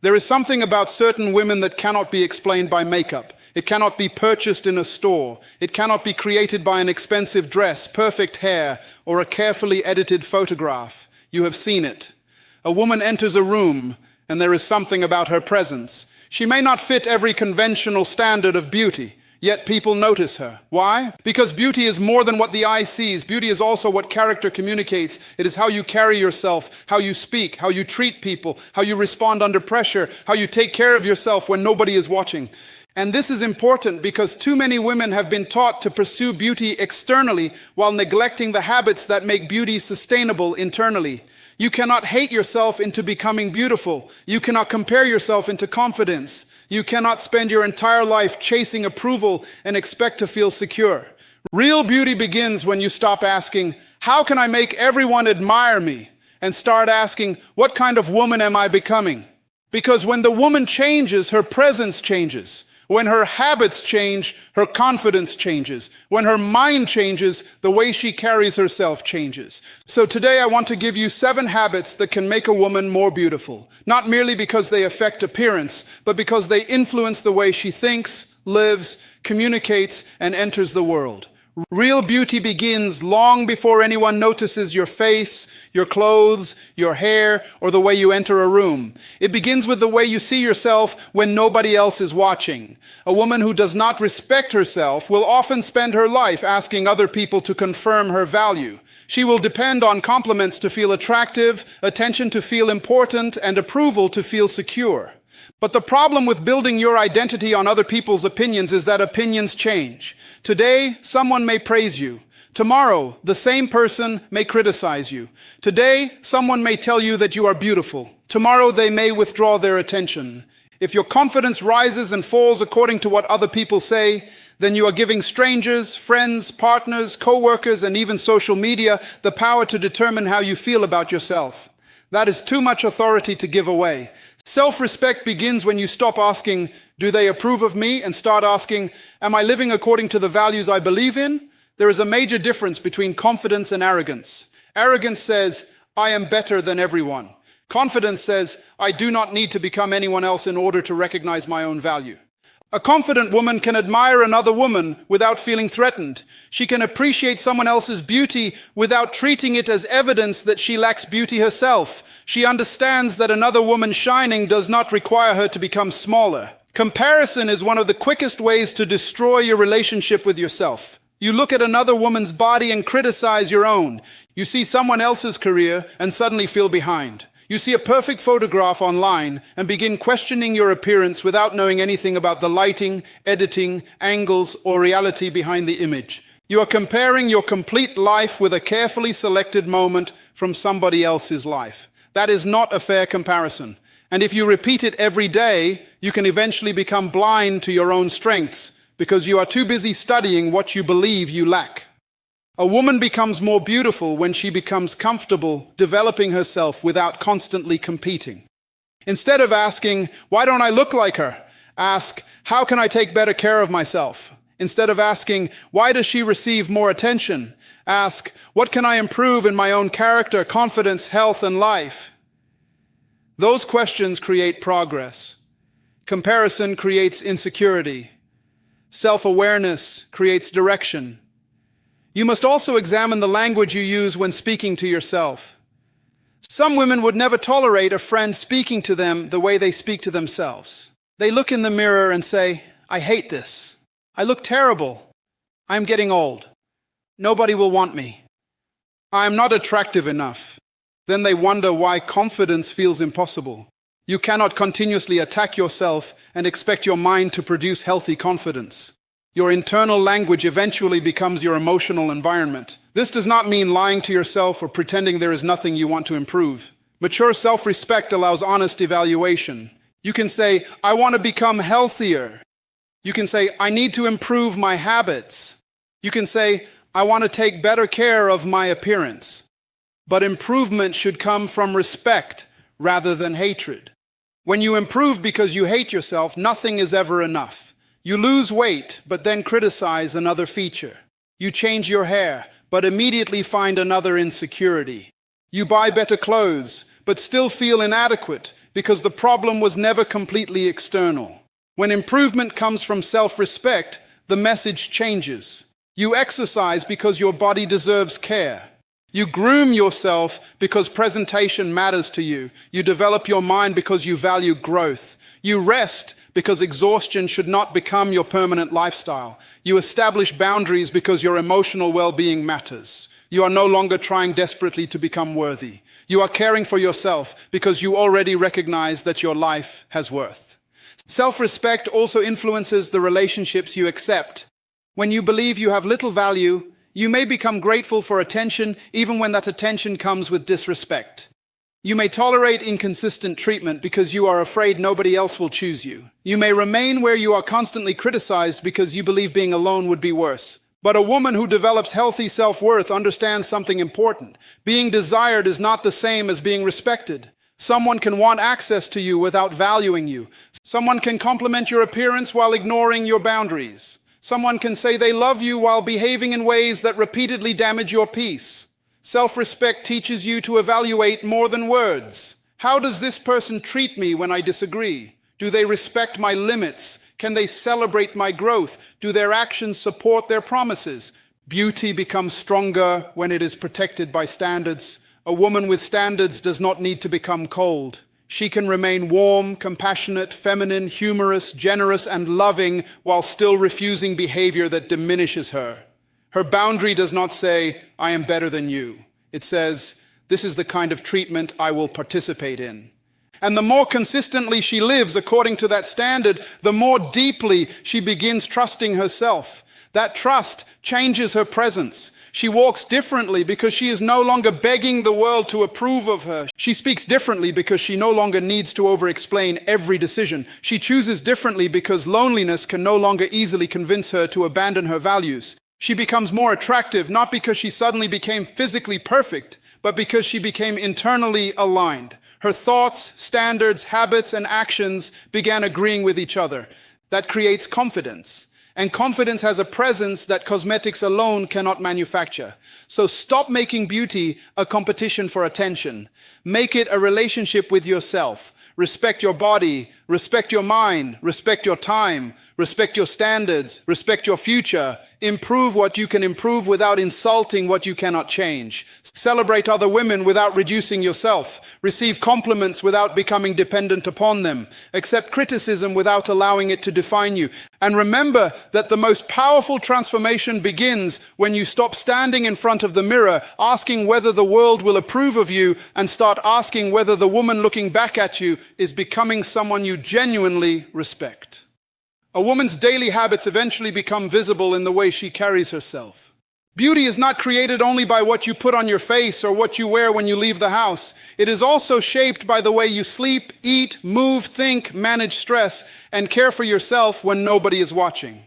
There is something about certain women that cannot be explained by makeup. It cannot be purchased in a store. It cannot be created by an expensive dress, perfect hair, or a carefully edited photograph. You have seen it. A woman enters a room, and there is something about her presence. She may not fit every conventional standard of beauty, yet people notice her. Why? Because beauty is more than what the eye sees. Beauty is also what character communicates. It is how you carry yourself, how you speak, how you treat people, how you respond under pressure, how you take care of yourself when nobody is watching. And this is important because too many women have been taught to pursue beauty externally while neglecting the habits that make beauty sustainable internally. You cannot hate yourself into becoming beautiful. You cannot compare yourself into confidence. You cannot spend your entire life chasing approval and expect to feel secure. Real beauty begins when you stop asking, how can I make everyone admire me? And start asking, what kind of woman am I becoming? Because when the woman changes, her presence changes. When her habits change, her confidence changes. When her mind changes, the way she carries herself changes. So today I want to give you 7 habits that can make a woman more beautiful. Not merely because they affect appearance, but because they influence the way she thinks, lives, communicates, and enters the world. Real beauty begins long before anyone notices your face, your clothes, your hair, or the way you enter a room. It begins with the way you see yourself when nobody else is watching. A woman who does not respect herself will often spend her life asking other people to confirm her value. She will depend on compliments to feel attractive, attention to feel important, and approval to feel secure. But the problem with building your identity on other people's opinions is that opinions change. Today, someone may praise you. Tomorrow, the same person may criticize you. Today, someone may tell you that you are beautiful. Tomorrow, they may withdraw their attention. If your confidence rises and falls according to what other people say, then you are giving strangers, friends, partners, co-workers, and even social media the power to determine how you feel about yourself. That is too much authority to give away. Self-respect begins when you stop asking, do they approve of me? And start asking, am I living according to the values I believe in? There is a major difference between confidence and arrogance. Arrogance says, I am better than everyone. Confidence says, I do not need to become anyone else in order to recognize my own value. A confident woman can admire another woman without feeling threatened. She can appreciate someone else's beauty without treating it as evidence that she lacks beauty herself. She understands that another woman shining does not require her to become smaller. Comparison is one of the quickest ways to destroy your relationship with yourself. You look at another woman's body and criticize your own. You see someone else's career and suddenly feel behind. You see a perfect photograph online and begin questioning your appearance without knowing anything about the lighting, editing, angles, or reality behind the image. You are comparing your complete life with a carefully selected moment from somebody else's life. That is not a fair comparison. And if you repeat it every day, you can eventually become blind to your own strengths because you are too busy studying what you believe you lack. A woman becomes more beautiful when she becomes comfortable developing herself without constantly competing. Instead of asking, why don't I look like her? Ask, how can I take better care of myself? Instead of asking, why does she receive more attention? Ask, what can I improve in my own character, confidence, health, and life? Those questions create progress. Comparison creates insecurity. Self-awareness creates direction. You must also examine the language you use when speaking to yourself. Some women would never tolerate a friend speaking to them the way they speak to themselves. They look in the mirror and say, I hate this. I look terrible. I'm getting old. Nobody will want me. I am not attractive enough. Then they wonder why confidence feels impossible. You cannot continuously attack yourself and expect your mind to produce healthy confidence. Your internal language eventually becomes your emotional environment. This does not mean lying to yourself or pretending there is nothing you want to improve. Mature self-respect allows honest evaluation. You can say, I want to become healthier. You can say, I need to improve my habits. You can say, I want to take better care of my appearance. But improvement should come from respect rather than hatred. When you improve because you hate yourself, nothing is ever enough. You lose weight, but then criticize another feature. You change your hair, but immediately find another insecurity. You buy better clothes, but still feel inadequate because the problem was never completely external. When improvement comes from self-respect, the message changes. You exercise because your body deserves care. You groom yourself because presentation matters to you. You develop your mind because you value growth. You rest because exhaustion should not become your permanent lifestyle. You establish boundaries because your emotional well-being matters. You are no longer trying desperately to become worthy. You are caring for yourself because you already recognize that your life has worth. Self-respect also influences the relationships you accept. When you believe you have little value, you may become grateful for attention even when that attention comes with disrespect. You may tolerate inconsistent treatment because you are afraid nobody else will choose you. You may remain where you are constantly criticized because you believe being alone would be worse. But a woman who develops healthy self-worth understands something important. Being desired is not the same as being respected. Someone can want access to you without valuing you. Someone can compliment your appearance while ignoring your boundaries. Someone can say they love you while behaving in ways that repeatedly damage your peace. Self-respect teaches you to evaluate more than words. How does this person treat me when I disagree? Do they respect my limits? Can they celebrate my growth? Do their actions support their promises? Beauty becomes stronger when it is protected by standards. A woman with standards does not need to become cold. She can remain warm, compassionate, feminine, humorous, generous, and loving while still refusing behavior that diminishes her. Her boundary does not say, "I am better than you." It says, "This is the kind of treatment I will participate in." And the more consistently she lives according to that standard, the more deeply she begins trusting herself. That trust changes her presence. She walks differently because she is no longer begging the world to approve of her. She speaks differently because she no longer needs to over-explain every decision. She chooses differently because loneliness can no longer easily convince her to abandon her values. She becomes more attractive not because she suddenly became physically perfect, but because she became internally aligned. Her thoughts, standards, habits, and actions began agreeing with each other. That creates confidence. And confidence has a presence that cosmetics alone cannot manufacture. So stop making beauty a competition for attention. Make it a relationship with yourself. Respect your body, respect your mind, respect your time, respect your standards, respect your future. Improve what you can improve without insulting what you cannot change. Celebrate other women without reducing yourself. Receive compliments without becoming dependent upon them. Accept criticism without allowing it to define you. And remember that the most powerful transformation begins when you stop standing in front of the mirror asking whether the world will approve of you and start asking whether the woman looking back at you is becoming someone you genuinely respect. A woman's daily habits eventually become visible in the way she carries herself. Beauty is not created only by what you put on your face or what you wear when you leave the house. It is also shaped by the way you sleep, eat, move, think, manage stress, and care for yourself when nobody is watching.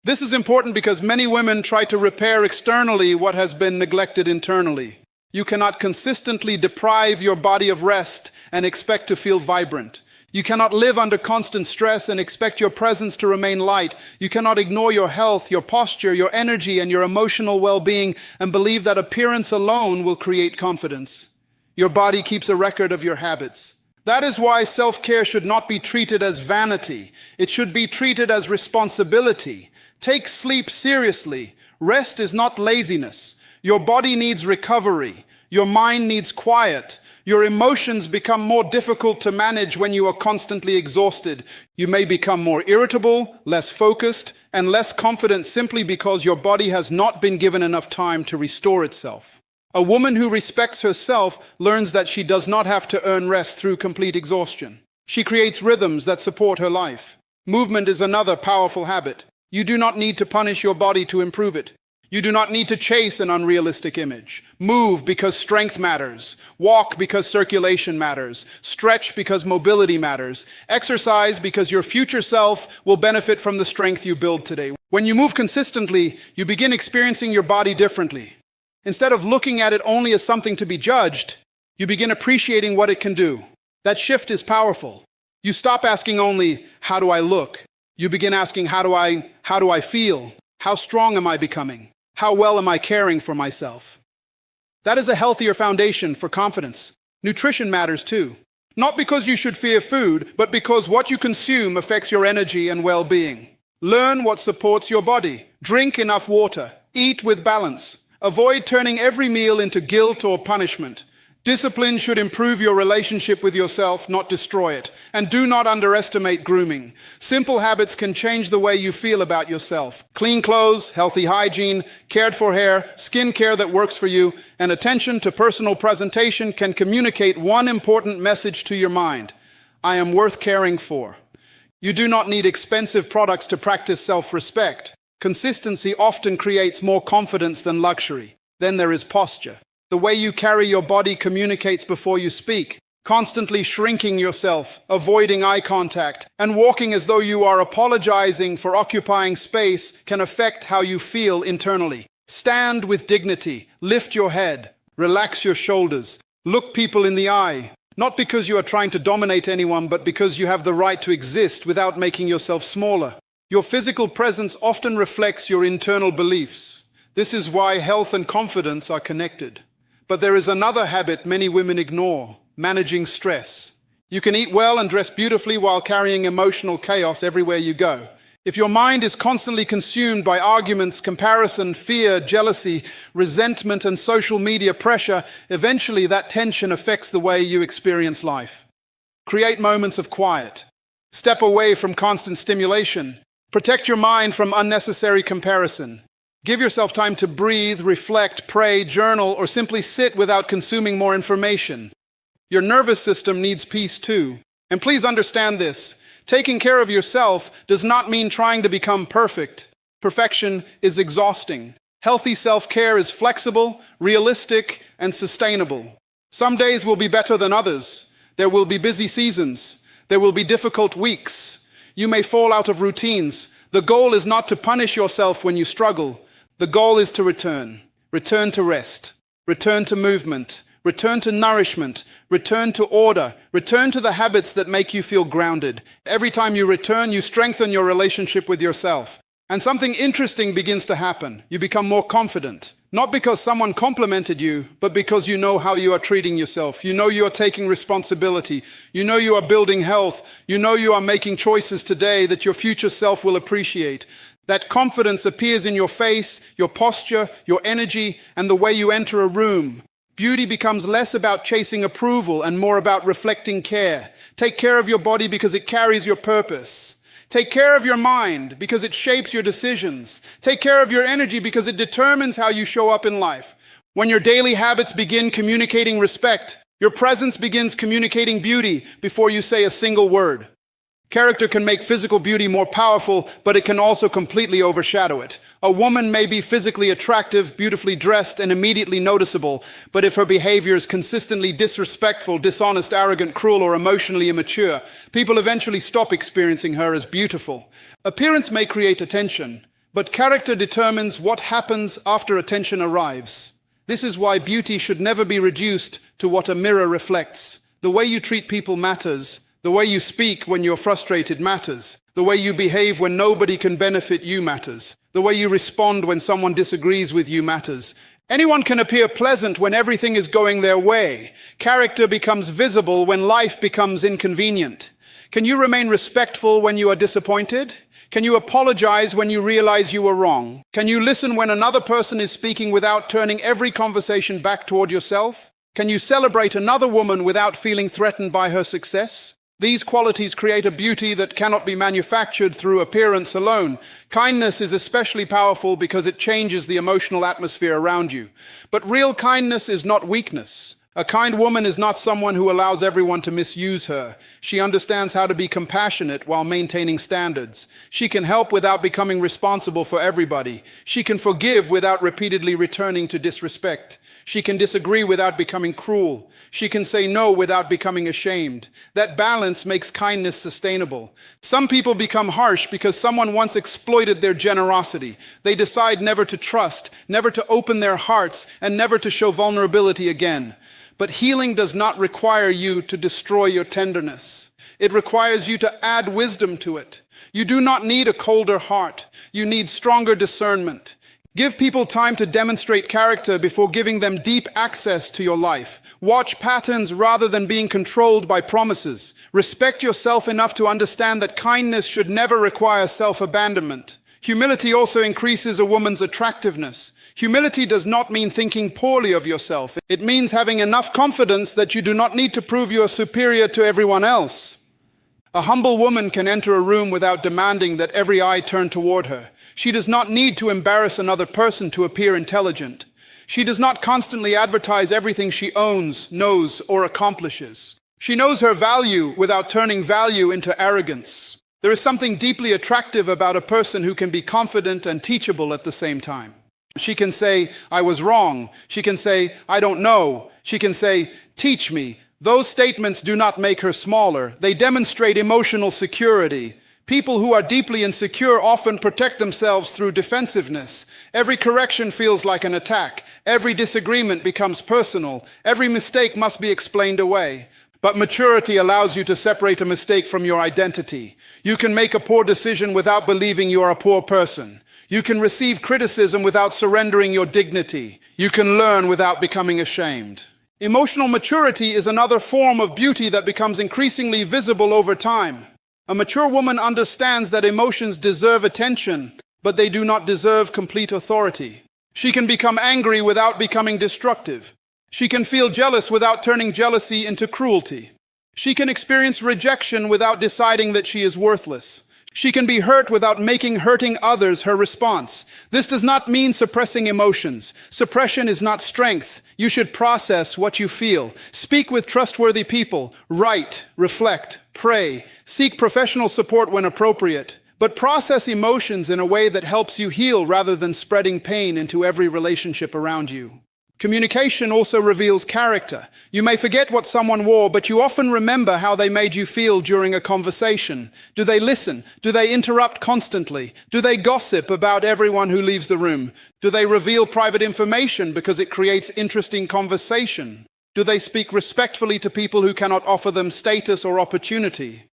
This is important because many women try to repair externally what has been neglected internally. You cannot consistently deprive your body of rest and expect to feel vibrant. You cannot live under constant stress and expect your presence to remain light. You cannot ignore your health, your posture, your energy, and your emotional well-being and believe that appearance alone will create confidence. Your body keeps a record of your habits. That is why self-care should not be treated as vanity. It should be treated as responsibility. Take sleep seriously. Rest is not laziness. Your body needs recovery. Your mind needs quiet. Your emotions become more difficult to manage when you are constantly exhausted. You may become more irritable, less focused, and less confident simply because your body has not been given enough time to restore itself. A woman who respects herself learns that she does not have to earn rest through complete exhaustion. She creates rhythms that support her life. Movement is another powerful habit. You do not need to punish your body to improve it. You do not need to chase an unrealistic image. Move because strength matters. Walk because circulation matters. Stretch because mobility matters. Exercise because your future self will benefit from the strength you build today. When you move consistently, you begin experiencing your body differently. Instead of looking at it only as something to be judged, you begin appreciating what it can do. That shift is powerful. You stop asking only, how do I look? You begin asking, how do I feel? How strong am I becoming? How well am I caring for myself? That is a healthier foundation for confidence. Nutrition matters too. Not because you should fear food, but because what you consume affects your energy and well-being. Learn what supports your body. Drink enough water. Eat with balance. Avoid turning every meal into guilt or punishment. Discipline should improve your relationship with yourself, not destroy it. And do not underestimate grooming. Simple habits can change the way you feel about yourself. Clean clothes, healthy hygiene, cared for hair, skin care that works for you, and attention to personal presentation can communicate one important message to your mind. I am worth caring for. You do not need expensive products to practice self-respect. Consistency often creates more confidence than luxury. Then there is posture. The way you carry your body communicates before you speak. Constantly shrinking yourself, avoiding eye contact, and walking as though you are apologizing for occupying space can affect how you feel internally. Stand with dignity, lift your head, relax your shoulders, look people in the eye. Not because you are trying to dominate anyone, but because you have the right to exist without making yourself smaller. Your physical presence often reflects your internal beliefs. This is why health and confidence are connected. But there is another habit many women ignore: managing stress. You can eat well and dress beautifully while carrying emotional chaos everywhere you go. If your mind is constantly consumed by arguments, comparison, fear, jealousy, resentment, and social media pressure, eventually that tension affects the way you experience life. Create moments of quiet. Step away from constant stimulation. Protect your mind from unnecessary comparison. Give yourself time to breathe, reflect, pray, journal, or simply sit without consuming more information. Your nervous system needs peace too. And please understand this. Taking care of yourself does not mean trying to become perfect. Perfection is exhausting. Healthy self-care is flexible, realistic, and sustainable. Some days will be better than others. There will be busy seasons. There will be difficult weeks. You may fall out of routines. The goal is not to punish yourself when you struggle. The goal is to return. Return to rest. Return to movement. Return to nourishment. Return to order. Return to the habits that make you feel grounded. Every time you return, you strengthen your relationship with yourself. And something interesting begins to happen. You become more confident. Not because someone complimented you, but because you know how you are treating yourself. You know you are taking responsibility. You know you are building health. You know you are making choices today that your future self will appreciate. That confidence appears in your face, your posture, your energy, and the way you enter a room. Beauty becomes less about chasing approval and more about reflecting care. Take care of your body because it carries your purpose. Take care of your mind because it shapes your decisions. Take care of your energy because it determines how you show up in life. When your daily habits begin communicating respect, your presence begins communicating beauty before you say a single word. Character can make physical beauty more powerful, but it can also completely overshadow it. A woman may be physically attractive, beautifully dressed, and immediately noticeable, but if her behavior is consistently disrespectful, dishonest, arrogant, cruel, or emotionally immature, people eventually stop experiencing her as beautiful. Appearance may create attention, but character determines what happens after attention arrives. This is why beauty should never be reduced to what a mirror reflects. The way you treat people matters. The way you speak when you're frustrated matters. The way you behave when nobody can benefit you matters. The way you respond when someone disagrees with you matters. Anyone can appear pleasant when everything is going their way. Character becomes visible when life becomes inconvenient. Can you remain respectful when you are disappointed? Can you apologize when you realize you were wrong? Can you listen when another person is speaking without turning every conversation back toward yourself? Can you celebrate another woman without feeling threatened by her success? These qualities create a beauty that cannot be manufactured through appearance alone. Kindness is especially powerful because it changes the emotional atmosphere around you. But real kindness is not weakness. A kind woman is not someone who allows everyone to misuse her. She understands how to be compassionate while maintaining standards. She can help without becoming responsible for everybody. She can forgive without repeatedly returning to disrespect. She can disagree without becoming cruel. She can say no without becoming ashamed. That balance makes kindness sustainable. Some people become harsh because someone once exploited their generosity. They decide never to trust, never to open their hearts, and never to show vulnerability again. But healing does not require you to destroy your tenderness. It requires you to add wisdom to it. You do not need a colder heart. You need stronger discernment. Give people time to demonstrate character before giving them deep access to your life. Watch patterns rather than being controlled by promises. Respect yourself enough to understand that kindness should never require self-abandonment. Humility also increases a woman's attractiveness. Humility does not mean thinking poorly of yourself. It means having enough confidence that you do not need to prove you are superior to everyone else. A humble woman can enter a room without demanding that every eye turn toward her. She does not need to embarrass another person to appear intelligent. She does not constantly advertise everything she owns, knows, or accomplishes. She knows her value without turning value into arrogance. There is something deeply attractive about a person who can be confident and teachable at the same time. She can say, "I was wrong." She can say, "I don't know." She can say, "Teach me." Those statements do not make her smaller. They demonstrate emotional security. People who are deeply insecure often protect themselves through defensiveness. Every correction feels like an attack. Every disagreement becomes personal. Every mistake must be explained away. But maturity allows you to separate a mistake from your identity. You can make a poor decision without believing you are a poor person. You can receive criticism without surrendering your dignity. You can learn without becoming ashamed. Emotional maturity is another form of beauty that becomes increasingly visible over time. A mature woman understands that emotions deserve attention, but they do not deserve complete authority. She can become angry without becoming destructive. She can feel jealous without turning jealousy into cruelty. She can experience rejection without deciding that she is worthless. She can be hurt without making hurting others her response. This does not mean suppressing emotions. Suppression is not strength. You should process what you feel. Speak with trustworthy people. Write, reflect, pray. Seek professional support when appropriate. But process emotions in a way that helps you heal rather than spreading pain into every relationship around you. Communication also reveals character. You may forget what someone wore, but you often remember how they made you feel during a conversation. Do they listen? Do they interrupt constantly? Do they gossip about everyone who leaves the room? Do they reveal private information because it creates interesting conversation? Do they speak respectfully to people who cannot offer them status or opportunity?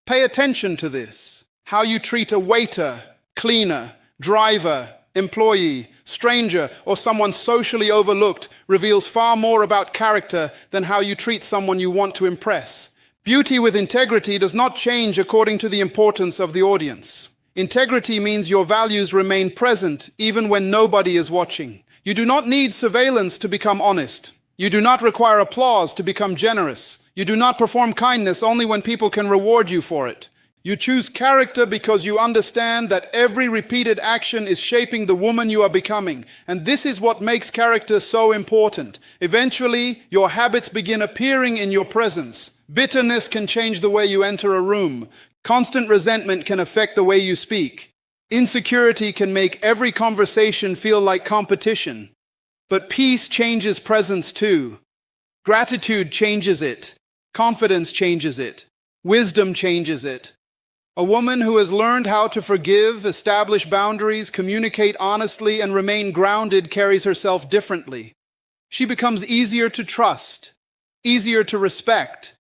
Pay attention to this. How you treat a waiter, cleaner, driver, employee, stranger, or someone socially overlooked reveals far more about character than how you treat someone you want to impress. Beauty with integrity does not change according to the importance of the audience. Integrity means your values remain present even when nobody is watching. You do not need surveillance to become honest. You do not require applause to become generous. You do not perform kindness only when people can reward you for it. You choose character because you understand that every repeated action is shaping the woman you are becoming. And this is what makes character so important. Eventually, your habits begin appearing in your presence. Bitterness can change the way you enter a room. Constant resentment can affect the way you speak. Insecurity can make every conversation feel like competition. But peace changes presence too. Gratitude changes it. Confidence changes it. Wisdom changes it. A woman who has learned how to forgive, establish boundaries, communicate honestly, and remain grounded carries herself differently. She becomes easier to trust, easier to respect,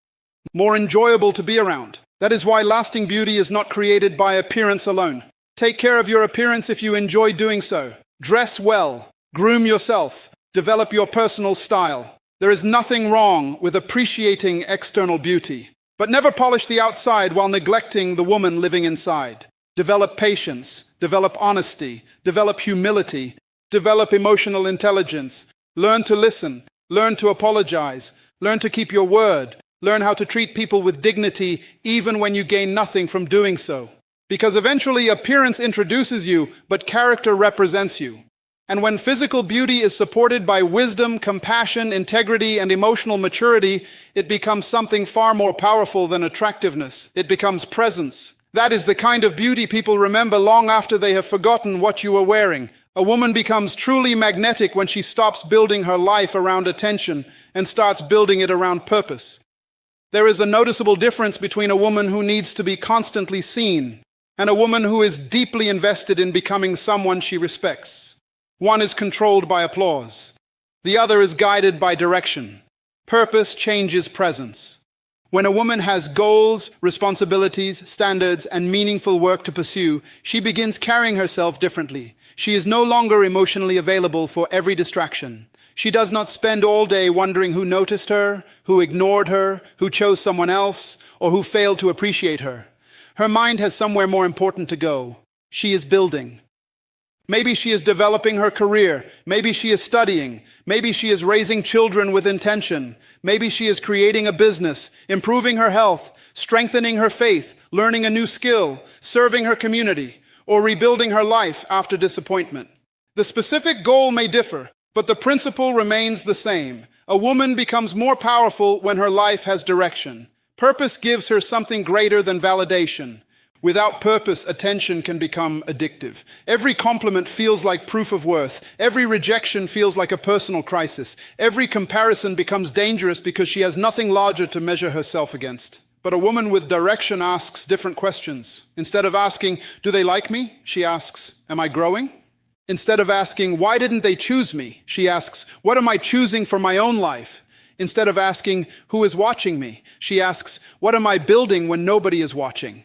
more enjoyable to be around. That is why lasting beauty is not created by appearance alone. Take care of your appearance if you enjoy doing so. Dress well, groom yourself, develop your personal style. There is nothing wrong with appreciating external beauty. But never polish the outside while neglecting the woman living inside. Develop patience, develop honesty, develop humility, develop emotional intelligence. Learn to listen, learn to apologize, learn to keep your word, learn how to treat people with dignity even when you gain nothing from doing so. Because eventually appearance introduces you, but character represents you. And when physical beauty is supported by wisdom, compassion, integrity, and emotional maturity, it becomes something far more powerful than attractiveness. It becomes presence. That is the kind of beauty people remember long after they have forgotten what you were wearing. A woman becomes truly magnetic when she stops building her life around attention and starts building it around purpose. There is a noticeable difference between a woman who needs to be constantly seen and a woman who is deeply invested in becoming someone she respects. One is controlled by applause. The other is guided by direction. Purpose changes presence. When a woman has goals, responsibilities, standards, and meaningful work to pursue, she begins carrying herself differently. She is no longer emotionally available for every distraction. She does not spend all day wondering who noticed her, who ignored her, who chose someone else, or who failed to appreciate her. Her mind has somewhere more important to go. She is building. Maybe she is developing her career. Maybe she is studying. Maybe she is raising children with intention. Maybe she is creating a business, improving her health, strengthening her faith, learning a new skill, serving her community, or rebuilding her life after disappointment. The specific goal may differ, but the principle remains the same. A woman becomes more powerful when her life has direction. Purpose gives her something greater than validation. Without purpose, attention can become addictive. Every compliment feels like proof of worth. Every rejection feels like a personal crisis. Every comparison becomes dangerous because she has nothing larger to measure herself against. But a woman with direction asks different questions. Instead of asking, "Do they like me?" she asks, "Am I growing?" Instead of asking, "Why didn't they choose me?" she asks, "What am I choosing for my own life?" Instead of asking, "Who is watching me?" she asks, "What am I building when nobody is watching?"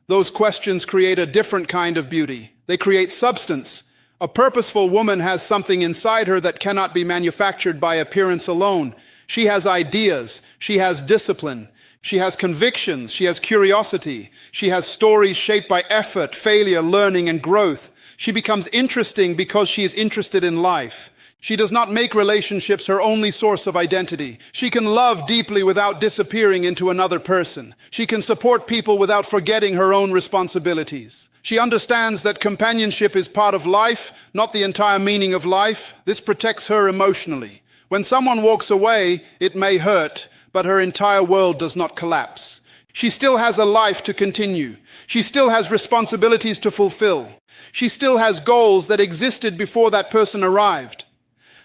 Those questions create a different kind of beauty. They create substance. A purposeful woman has something inside her that cannot be manufactured by appearance alone. She has ideas. She has discipline. She has convictions. She has curiosity. She has stories shaped by effort, failure, learning, and growth. She becomes interesting because she is interested in life. She does not make relationships her only source of identity. She can love deeply without disappearing into another person. She can support people without forgetting her own responsibilities. She understands that companionship is part of life, not the entire meaning of life. This protects her emotionally. When someone walks away, it may hurt, but her entire world does not collapse. She still has a life to continue. She still has responsibilities to fulfill. She still has goals that existed before that person arrived.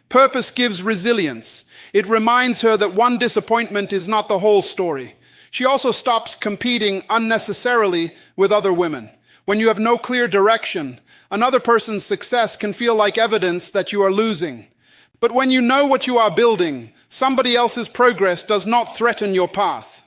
Purpose gives resilience. It reminds her that one disappointment is not the whole story. She also stops competing unnecessarily with other women. When you have no clear direction, another person's success can feel like evidence that you are losing. But when you know what you are building, somebody else's progress does not threaten your path.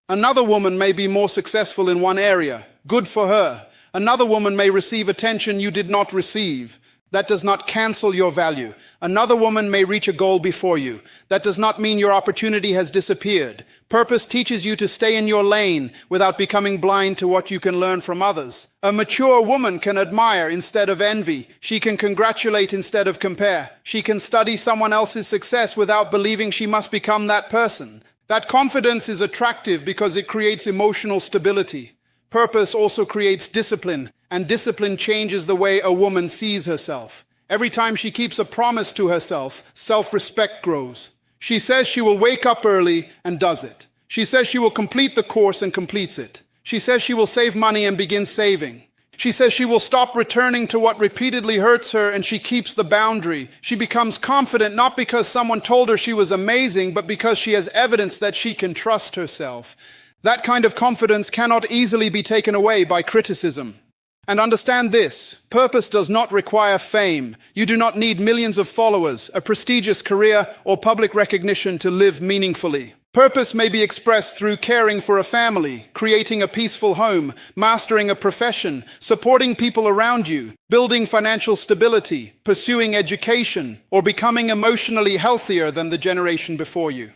Another woman may be more successful in one area. Good for her. Another woman may receive attention you did not receive. That does not cancel your value. Another woman may reach a goal before you. That does not mean your opportunity has disappeared. Purpose teaches you to stay in your lane without becoming blind to what you can learn from others. A mature woman can admire instead of envy. She can congratulate instead of compare. She can study someone else's success without believing she must become that person. That confidence is attractive because it creates emotional stability. Purpose also creates discipline, and discipline changes the way a woman sees herself. Every time she keeps a promise to herself, self-respect grows. She says she will wake up early and does it. She says she will complete the course and completes it. She says she will save money and begins saving. She says she will stop returning to what repeatedly hurts her, and she keeps the boundary. She becomes confident not because someone told her she was amazing, but because she has evidence that she can trust herself. That kind of confidence cannot easily be taken away by criticism. And understand this, purpose does not require fame. You do not need millions of followers, a prestigious career, or public recognition to live meaningfully. Purpose may be expressed through caring for a family, creating a peaceful home, mastering a profession, supporting people around you, building financial stability, pursuing education, or becoming emotionally healthier than the generation before you.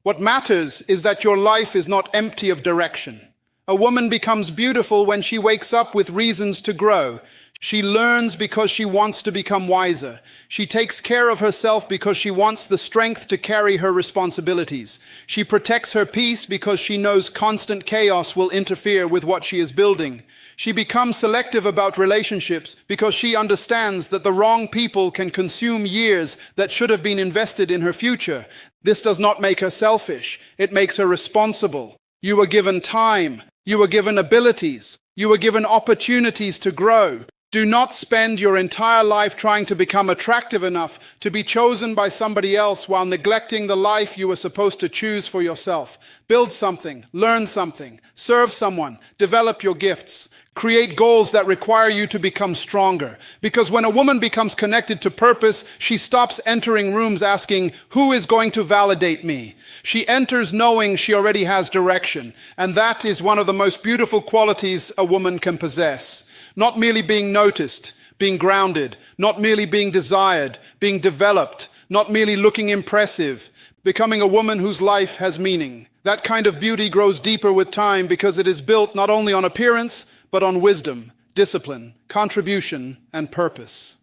What matters is that your life is not empty of direction. A woman becomes beautiful when she wakes up with reasons to grow. She learns because she wants to become wiser. She takes care of herself because she wants the strength to carry her responsibilities. She protects her peace because she knows constant chaos will interfere with what she is building. She becomes selective about relationships because she understands that the wrong people can consume years that should have been invested in her future. This does not make her selfish. It makes her responsible. You were given time. You were given abilities. You were given opportunities to grow. Do not spend your entire life trying to become attractive enough to be chosen by somebody else while neglecting the life you were supposed to choose for yourself. Build something, learn something, serve someone, develop your gifts. Create goals that require you to become stronger. Because when a woman becomes connected to purpose, she stops entering rooms asking, "Who is going to validate me?" She enters knowing she already has direction. And that is one of the most beautiful qualities a woman can possess. Not merely being noticed, being grounded, not merely being desired, being developed, not merely looking impressive, becoming a woman whose life has meaning. That kind of beauty grows deeper with time because it is built not only on appearance, but on wisdom, discipline, contribution, and purpose.